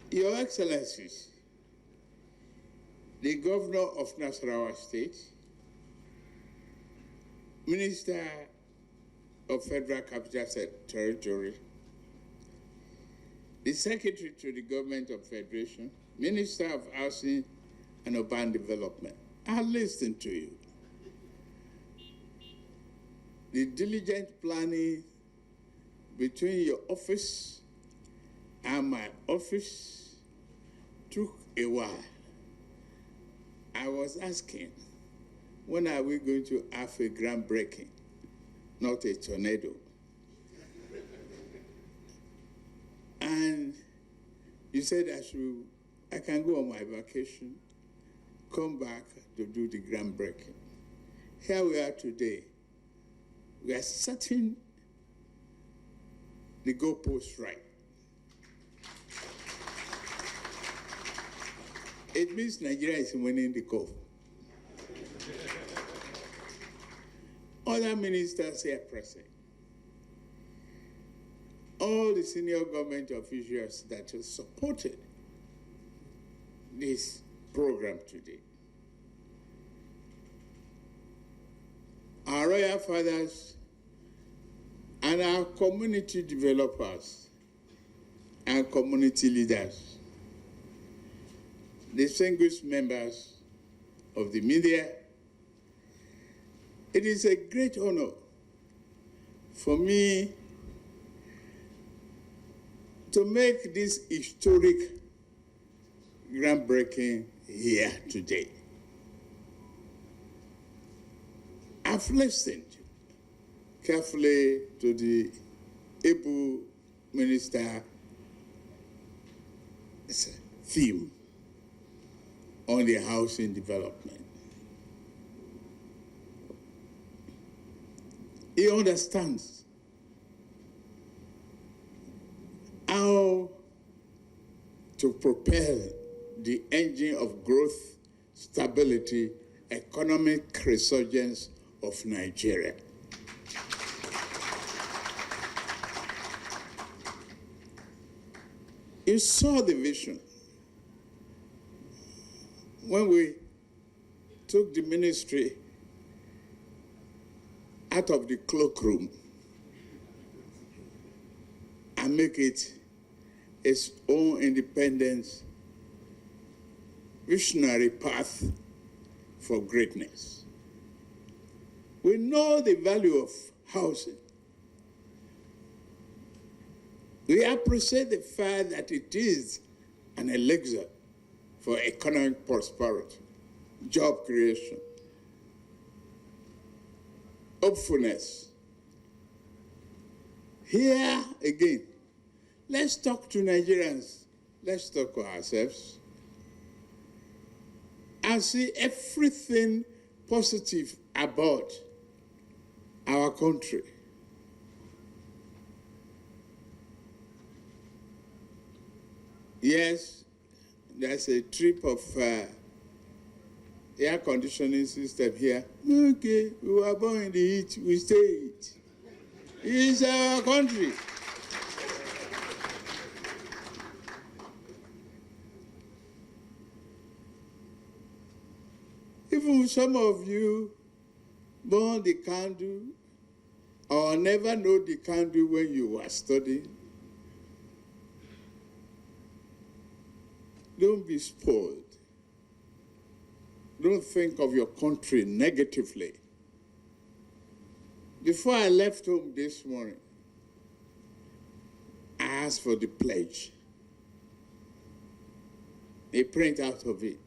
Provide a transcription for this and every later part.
Your Excellencies, the Governor of Nasarawa State, Minister of Federal Capital Territory, the Secretary to the Government of Federation, Minister of Housing and Urban Development, I listen to you. The diligent planning between your office and my office took a while. I was asking, when are we going to have a groundbreaking, not a tornado? And you said I can go on my vacation, come back to do the groundbreaking. Here we are today. We are setting the goalpost right. It means Nigeria is winning the cove. Other ministers here present, all the senior government officials that have supported this program today, our royal fathers and our community developers and community leaders, distinguished members of the media. It is a great honor for me to make this historic groundbreaking here today. I've listened carefully to the able minister's theme on the housing development. He understands how to propel the engine of growth, stability, economic resurgence of Nigeria. You saw the vision when we took the ministry out of the cloakroom and make it its own independent, visionary path for greatness. We know the value of housing. We appreciate the fact that it is an elixir for economic prosperity, job creation, hopefulness. Here again, let's talk to Nigerians, let's talk to ourselves, and see everything positive about our country. Yes, there's a trip of air conditioning system here. Okay, we were born in the heat, we stay in it. It's our country. Even some of you burn the candle or never know the candle when you were studying. Don't be spoiled. Don't think of your country negatively. Before I left home this morning, I asked for the pledge. A print out of it.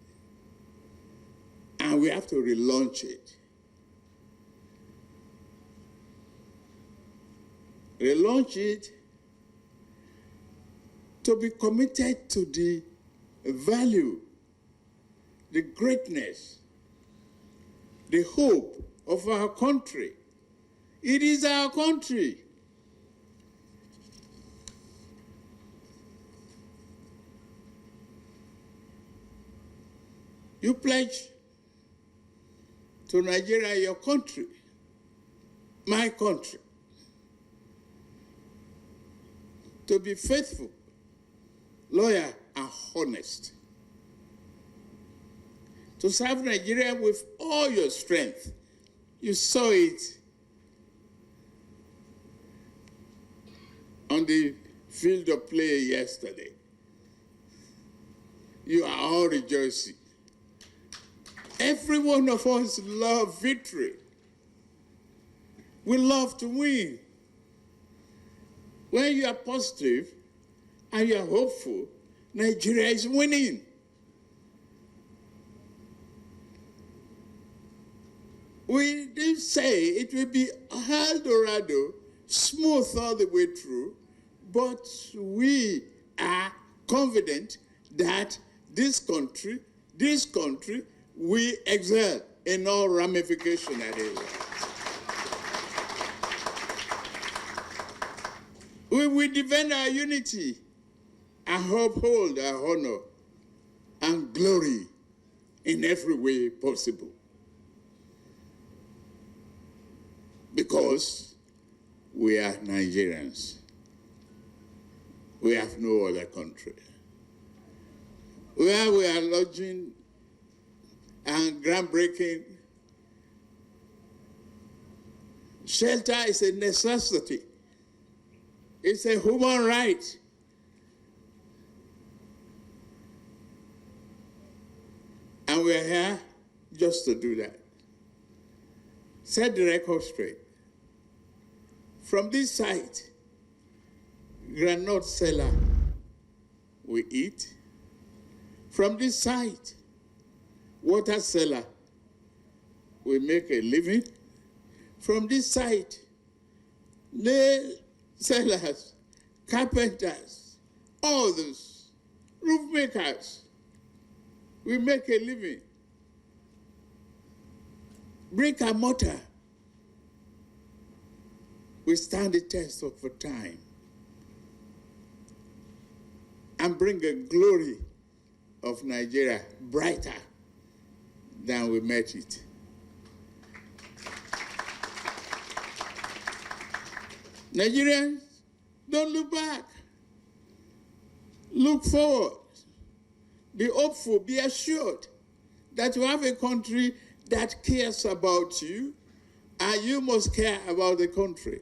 And we have to relaunch it. Relaunch it to be committed to the value, the greatness, the hope of our country. It is our country. You pledge to Nigeria, your country, my country, to be faithful, loyal, and honest, to serve Nigeria with all your strength. You saw it on the field of play yesterday. You are all rejoicing. Every one of us love victory. We love to win. When you are positive and you are hopeful, Nigeria is winning. We did say it will be Eldorado, smooth all the way through, but we are confident that this country, we excel in all ramifications at it. We will defend our unity and uphold our honor and glory in every way possible. Because we are Nigerians. We have no other country. Where we are lodging and groundbreaking, shelter is a necessity. It's a human right. And we're here just to do that. Set the record straight. From this site, granite seller we eat. From this site, water seller we make a living. From this site, nail sellers, carpenters, all those, roof makers, we make a living. Brick and mortar, we stand the test of time and bring a glory of Nigeria brighter than we met it. Nigerians, don't look back. Look forward. Be hopeful, be assured that you have a country that cares about you, and you must care about the country.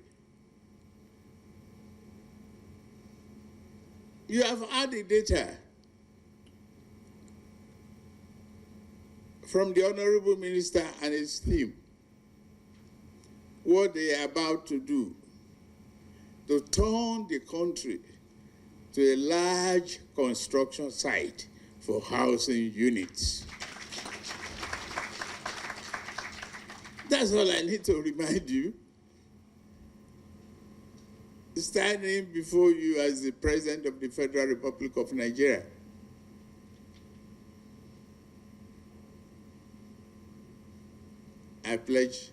You have had the data from the Honorable Minister and his team, what they are about to do to turn the country to a large construction site for housing units. That's all I need to remind you. Standing before you as the President of the Federal Republic of Nigeria. I pledge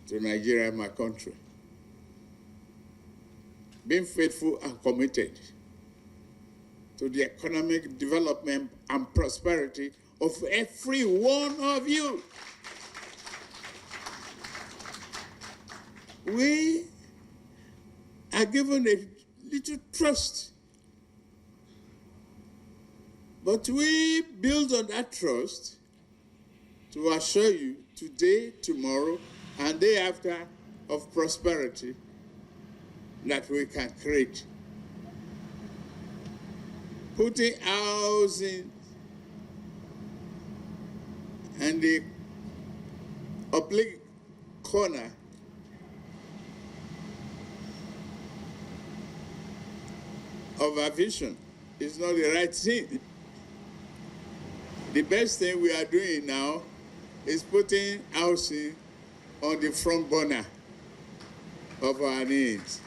to Nigeria, my country, being faithful and committed to the economic development and prosperity of every one of you. We are given a little trust, but we build on that trust to assure you today, tomorrow, and day after of prosperity that we can create. Putting housing and the oblique corner of our vision is not the right thing. The best thing we are doing now is putting housing on the front burner of our needs.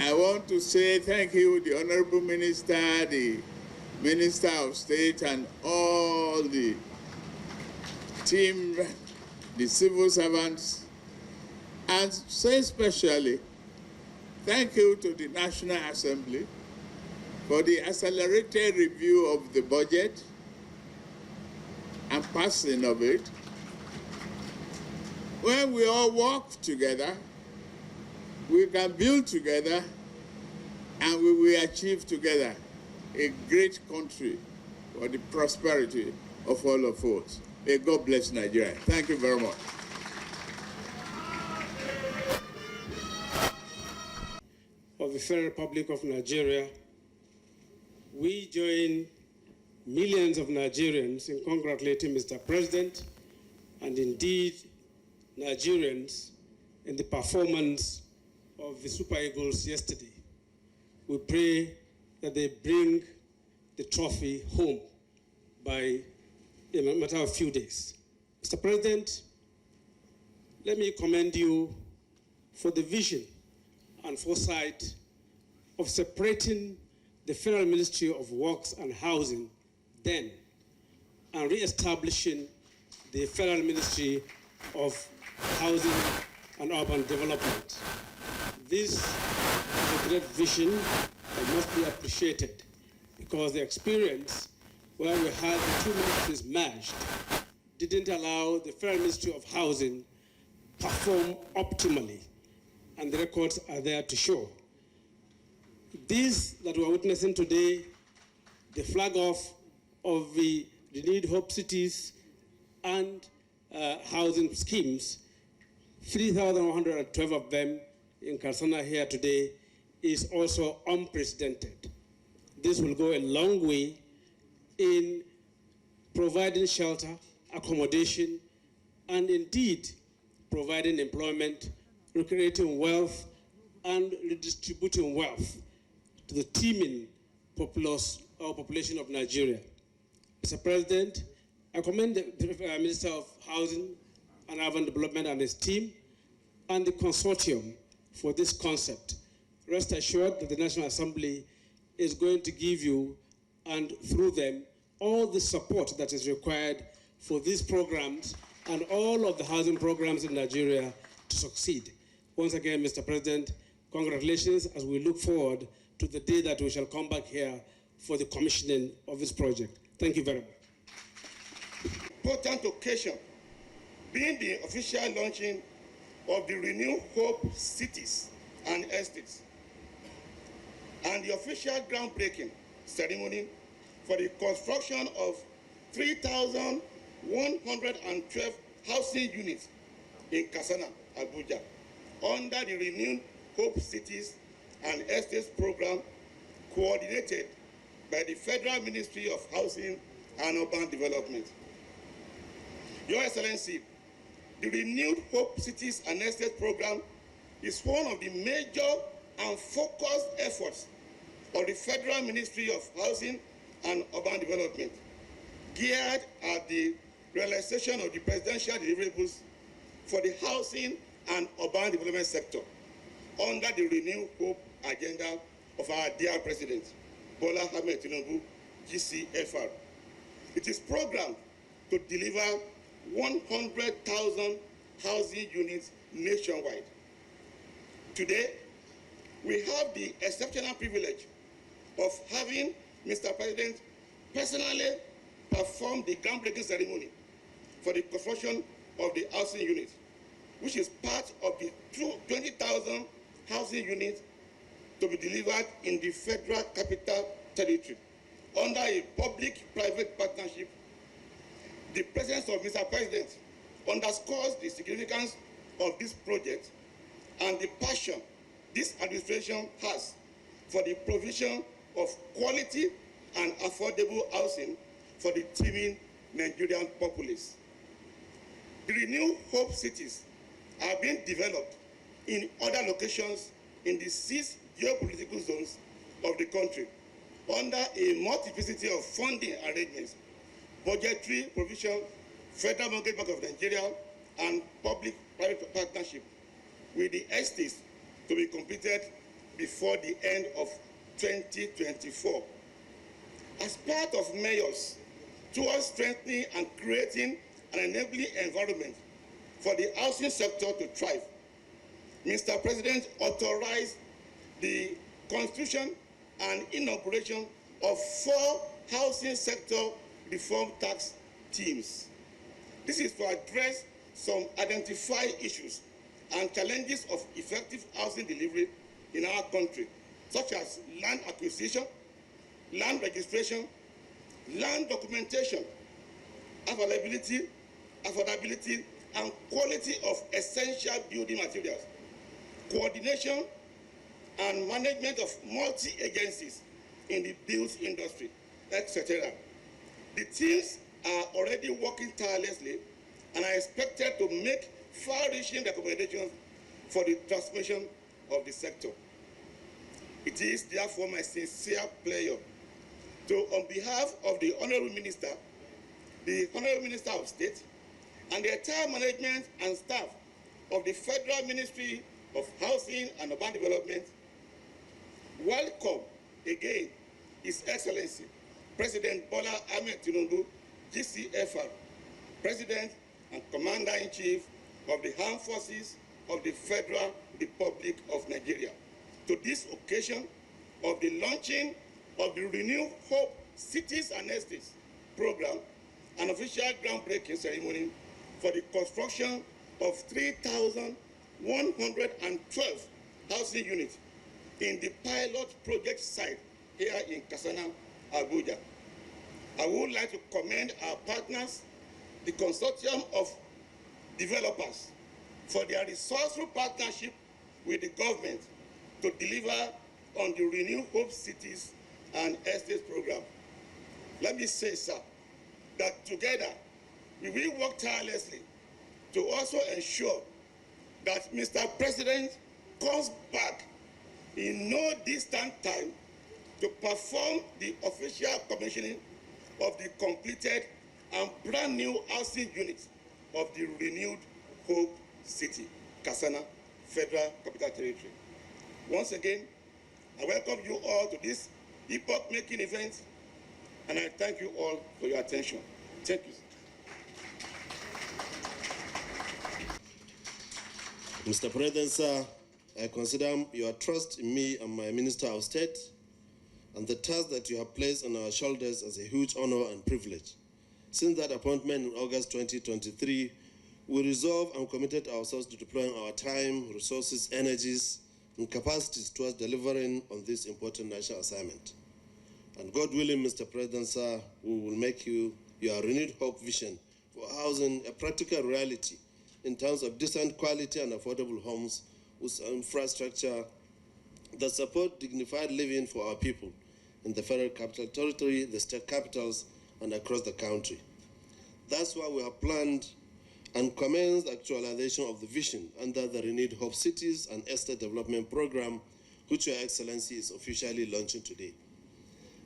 I want to say thank you, the Honorable Minister, the Minister of State, and all the team, the civil servants, and say especially thank you to the National Assembly for the accelerated review of the budget and passing of it. When we all work together, we can build together and we will achieve together a great country for the prosperity of all of us. May God bless Nigeria. Thank you very much. Of the Federal Republic of Nigeria, we join millions of Nigerians in congratulating Mr. President and indeed Nigerians in the performance of the Super Eagles yesterday. We pray that they bring the trophy home by a matter of few days. Mr. President, let me commend you for the vision and foresight of separating the Federal Ministry of Works and Housing then and re-establishing the Federal Ministry of Housing and Urban Development. This is a great vision that must be appreciated because the experience where we had the two ministries merged didn't allow the Federal Ministry of Housing perform optimally, and the records are there to show. This that we're witnessing today, the flag off of the renewed hope cities and housing schemes, 3,112 of them in Karsana here today, is also unprecedented. This will go a long way in providing shelter, accommodation, and indeed providing employment, recreating wealth, and redistributing wealth to the teeming population of Nigeria. Mr. President, I commend the Minister of Housing and Urban Development and his team and the consortium for this concept. Rest assured that the National Assembly is going to give you, and through them, all the support that is required for these programs and all of the housing programs in Nigeria to succeed. Once again, Mr. President, congratulations as we look forward to the day that we shall come back here for the commissioning of this project. Thank you very much. Important occasion being the official launching of the Renew Hope Cities and Estates and the official groundbreaking ceremony for the construction of 3,112 housing units in Karsana, Abuja, under the Renewed Hope Cities and Estates program coordinated by the Federal Ministry of Housing and Urban Development. Your Excellency, the Renewed Hope Cities and Estates program is one of the major and focused efforts of the Federal Ministry of Housing and Urban Development, geared at the realization of the presidential deliverables for the housing and urban development sector under the Renew Hope agenda of our dear President, Bola Tinubu, GCFR. It is programmed to deliver 100,000 housing units nationwide. Today, we have the exceptional privilege of having Mr. President personally perform the groundbreaking ceremony for the construction of the housing unit, which is part of the 20,000 housing units to be delivered in the Federal Capital Territory under a public-private partnership. The presence of Mr. President underscores the significance of this project and the passion this administration has for the provision of quality and affordable housing for the teeming Nigerian populace. The Renewed Hope Cities are being developed in other locations in the 6 geopolitical zones of the country under a multiplicity of funding arrangements, budgetary provision, Federal Mortgage Bank of Nigeria, and public-private partnership, with the estates to be completed before the end of 2024. As part of measures towards strengthening and creating an enabling environment for the housing sector to thrive, Mr. President authorized the constitution and inauguration of 4 housing sector reform tax teams. This is to address some identified issues and challenges of effective housing delivery in our country, such as land acquisition, land registration, land documentation, availability, affordability, and quality of essential building materials, coordination and management of multi-agencies in the built industry, etc. The teams are already working tirelessly and are expected to make far-reaching recommendations for the transformation of the sector. It is therefore my sincere pleasure to, on behalf of the Honorable Minister, the Honorable Minister of State, and the entire management and staff of the Federal Ministry of Housing and Urban Development, welcome again His Excellency President Bola Tinubu, GCFR, President and Commander-in-Chief of the Armed Forces of the Federal Republic of Nigeria, to this occasion of the launching of the Renewed Hope Cities and Estates program, an official groundbreaking ceremony for the construction of 3,112 housing units in the pilot project site here in Karsana, Abuja. I would like to commend our partners, the consortium of developers, for their resourceful partnership with the government to deliver on the Renew Hope Cities and Estates program. Let me say, sir, that together we will work tirelessly to also ensure that Mr. President comes back in no distant time to perform the official commissioning of the completed and brand new housing units of the Renewed Hope City, Karsana, Federal Capital Territory. Once again, I welcome you all to this epoch-making event, and I thank you all for your attention. Thank you. Mr. President, sir, I consider your trust in me and my Minister of State and the task that you have placed on our shoulders as a huge honor and privilege. Since that appointment in August 2023, we resolved and committed ourselves to deploying our time, resources, energies, and capacities towards delivering on this important national assignment. And God willing, Mr. President, sir, we will make your renewed hope vision for housing a practical reality in terms of decent quality and affordable homes with infrastructure that support dignified living for our people in the Federal Capital Territory, the state capitals, and across the country. That's why we have planned and commenced actualization of the vision under the Renewed Hope Cities and Estate Development Program, which Your Excellency is officially launching today.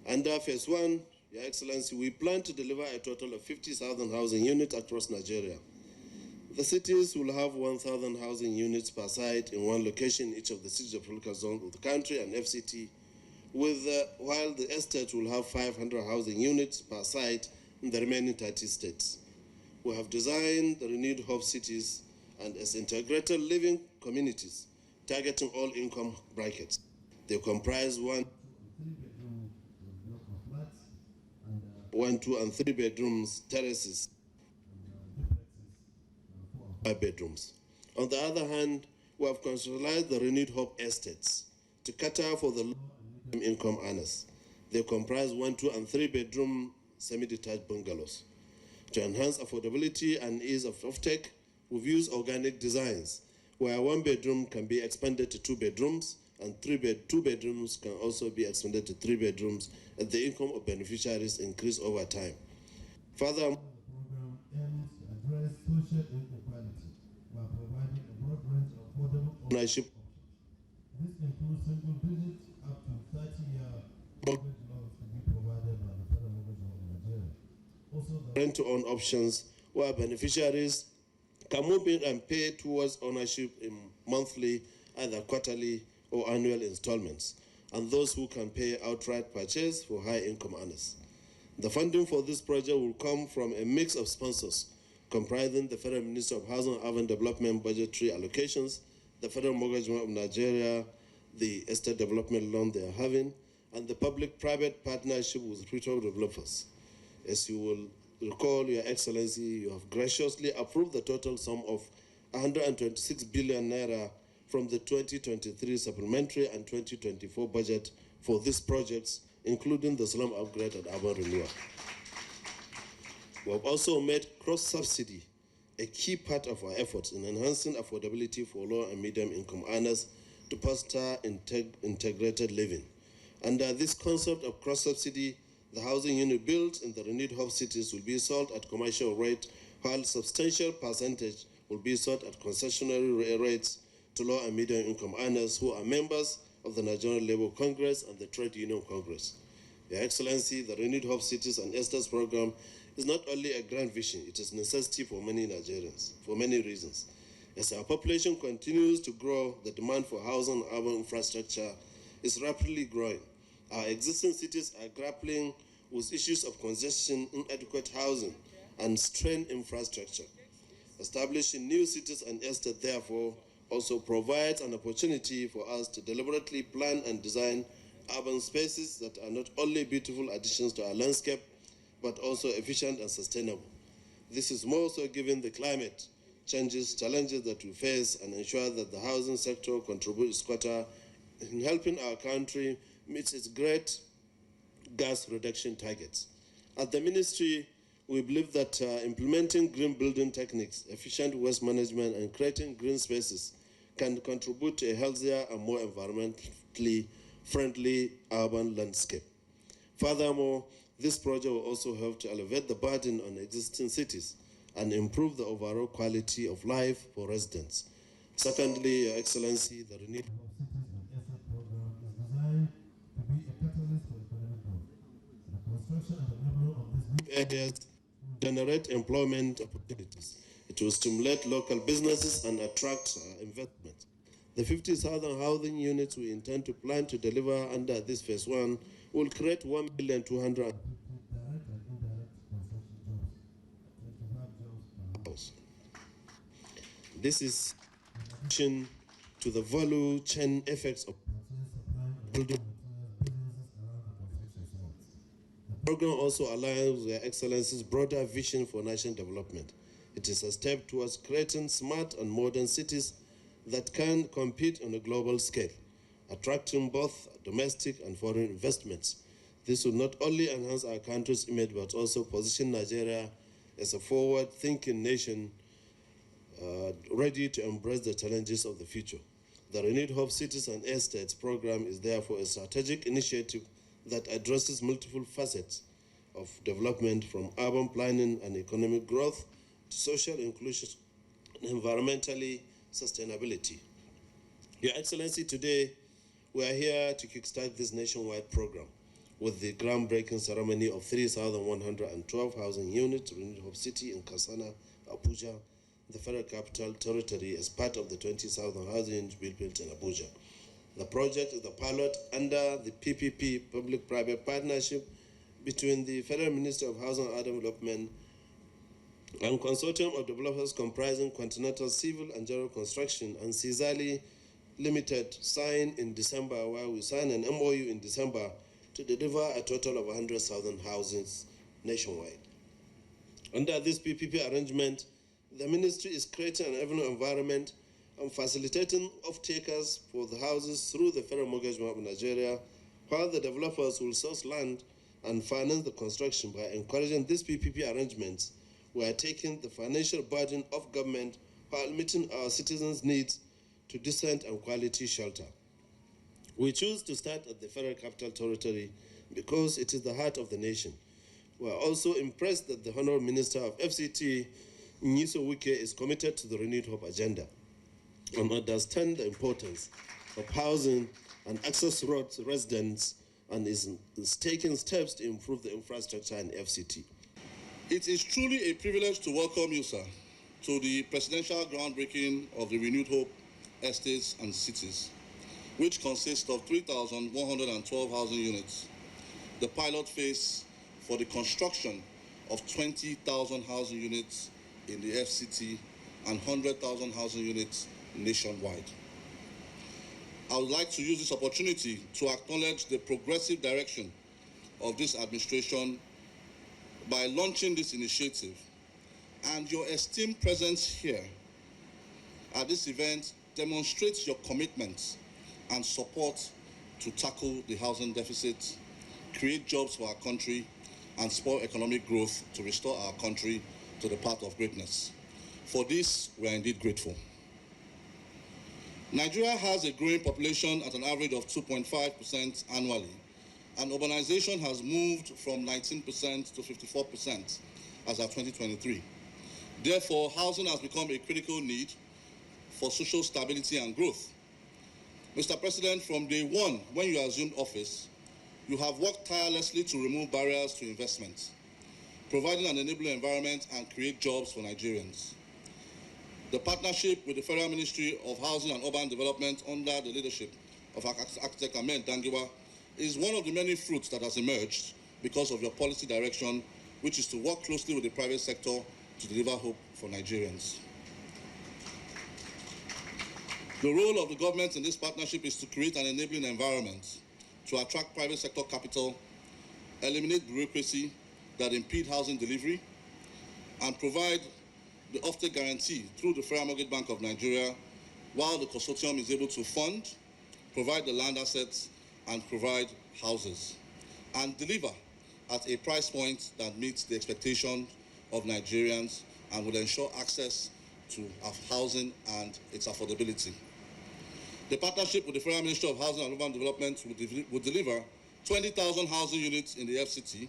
Under Phase 1, Your Excellency, we plan to deliver a total of 50,000 housing units across Nigeria. The cities will have 1,000 housing units per site in one location in each of the six geographical zones of the country and FCT, while the estate will have 500 housing units per site in the remaining 30 states. We have designed the Renewed Hope Cities and as integrated living communities, targeting all income brackets. They comprise 1, 2, and 3 bedrooms, terraces, 5 bedrooms. On the other hand, we have conceptualized the Renewed Hope Estates to cater for the low income earners. They comprise 1, 2, and 3 bedroom semi-detached bungalows. To enhance affordability and ease of offtake, we've used organic designs, where 1 bedroom can be expanded to 2 bedrooms, and 2 bedrooms can also be expanded to 3 bedrooms, as the income of beneficiaries increase over time. Furthermore, the program aims to address social inequality while providing a broad range of affordable ownership options. This includes single digit up to 30-year mortgage loans to be provided by the Federal Mortgage Board of Nigeria. Also, the rent-to-own options, where beneficiaries can move in and pay towards ownership in monthly, either quarterly or annual installments, and those who can pay outright purchase for high-income earners. The funding for this project will come from a mix of sponsors, comprising the Federal Ministry of Housing and Urban Development budgetary allocations, the Federal Mortgage Board of Nigeria, the estate development loan they are having, and the public-private partnership with reputable developers. As you will recall, Your Excellency, you have graciously approved the total sum of 126 billion naira from the 2023 supplementary and 2024 budget for these projects, including the slum upgrade and urban renewal. We have also made cross-subsidy a key part of our efforts in enhancing affordability for low and medium-income earners to foster integrated living. Under this concept of cross-subsidy, the housing unit built in the renewed hub cities will be sold at commercial rate, while substantial percentage will be sold at concessionary rates to low and medium income earners who are members of the Nigerian Labour Congress and the Trade Union Congress. Your Excellency, the renewed hub cities and estates program is not only a grand vision, it is a necessity for many Nigerians, for many reasons. As our population continues to grow, the demand for housing and urban infrastructure is rapidly growing. Our existing cities are grappling with issues of congestion, inadequate housing, and strained infrastructure. Establishing new cities and estates, therefore, also provides an opportunity for us to deliberately plan and design urban spaces that are not only beautiful additions to our landscape, but also efficient and sustainable. This is more so given the climate challenges that we face, and ensure that the housing sector contributes quota in helping our country meet its great gas reduction targets. At the ministry, we believe that implementing green building techniques, efficient waste management, and creating green spaces can contribute to a healthier and more environmentally friendly urban landscape. Furthermore, this project will also help to elevate the burden on existing cities and improve the overall quality of life for residents. Secondly, Your Excellency, the renewed program is designed to be a catalyst for economic growth. The construction and development of these new areas generate employment opportunities. It will stimulate local businesses and attract investment. The 50,000 housing units we intend to plan to deliver under this phase 1 will create 1,200,000 jobs. This is in addition to the value chain effects of building. The program also aligns with Your Excellency's broader vision for national development. It is a step towards creating smart and modern cities that can compete on a global scale, attracting both domestic and foreign investments. This will not only enhance our country's image, but also position Nigeria as a forward-thinking nation ready to embrace the challenges of the future. The Renewed Hope Cities and Estates program is therefore a strategic initiative that addresses multiple facets of development, from urban planning and economic growth to social inclusion and environmentally sustainability. Your Excellency, today we are here to kickstart this nationwide program with the groundbreaking ceremony of 3,112 housing units in Renewed Hope City in Karsana, Abuja, the Federal Capital Territory, as part of the 20,000 housing units built in Abuja. The project is the pilot under the PPP, Public-Private Partnership, between the Federal Ministry of Housing and Urban Development and consortium of developers comprising Continental Civil and General Construction and Cizali Limited, signed in December, where we signed an MOU in December to deliver a total of 100,000 houses nationwide. Under this PPP arrangement, the ministry is creating an avenue environment and facilitating off-takers for the houses through the Federal Mortgage Bank of Nigeria, while the developers will source land and finance the construction. By encouraging these PPP arrangements, we are taking the financial burden of government while meeting our citizens' needs to decent and quality shelter. We choose to start at the Federal Capital Territory because it is the heart of the nation. We are also impressed that the Honorable Minister of FCT, Nyiso Wike, is committed to the Renewed Hope agenda and understands the importance of housing and access roads to residents, and is taking steps to improve the infrastructure in FCT. It is truly a privilege to welcome you, sir, to the presidential groundbreaking of the Renewed Hope Estates and Cities, which consists of 3,112 housing units, the pilot phase for the construction of 20,000 housing units in the FCT and 100,000 housing units nationwide. I would like to use this opportunity to acknowledge the progressive direction of this administration by launching this initiative, and your esteemed presence here at this event demonstrates your commitment and support to tackle the housing deficit, create jobs for our country, and spur economic growth to restore our country to the path of greatness. For this, we are indeed grateful. Nigeria has a growing population at an average of 2.5% annually, and urbanization has moved from 19% to 54% as of 2023. Therefore, housing has become a critical need for social stability and growth. Mr. President, from day one, when you assumed office, you have worked tirelessly to remove barriers to investment, providing an enabling environment and create jobs for Nigerians. The partnership with the Federal Ministry of Housing and Urban Development under the leadership of Architect Ahmed Dangiwa is one of the many fruits that has emerged because of your policy direction, which is to work closely with the private sector to deliver hope for Nigerians. The role of the government in this partnership is to create an enabling environment to attract private sector capital, eliminate bureaucracy that impede housing delivery, and provide the offtake guarantee through the Federal Mortgage Bank of Nigeria, while the consortium is able to fund, provide the land assets, and provide houses, and deliver at a price point that meets the expectation of Nigerians and will ensure access to housing and its affordability. The partnership with the Federal Ministry of Housing and Urban Development will deliver 20,000 housing units in the FCT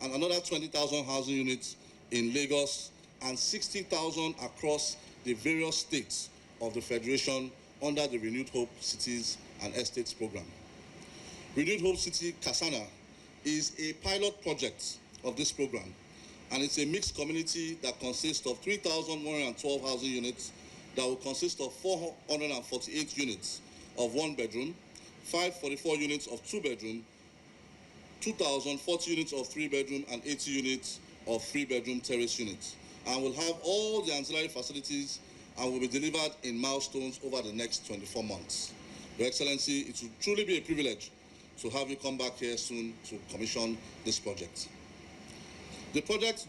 and another 20,000 housing units in Lagos and 60,000 across the various states of the Federation under the Renewed Hope Cities and Estates program. Renewed Hope City Karsana is a pilot project of this program, and it's a mixed community that consists of 3,112 housing units that will consist of 448 units of one-bedroom, 544 units of two-bedroom, 2,040 units of three-bedroom, and 80 units of three-bedroom terrace units, and will have all the ancillary facilities and will be delivered in milestones over the next 24 months. Your Excellency, it will truly be a privilege to have you come back here soon to commission this project. The project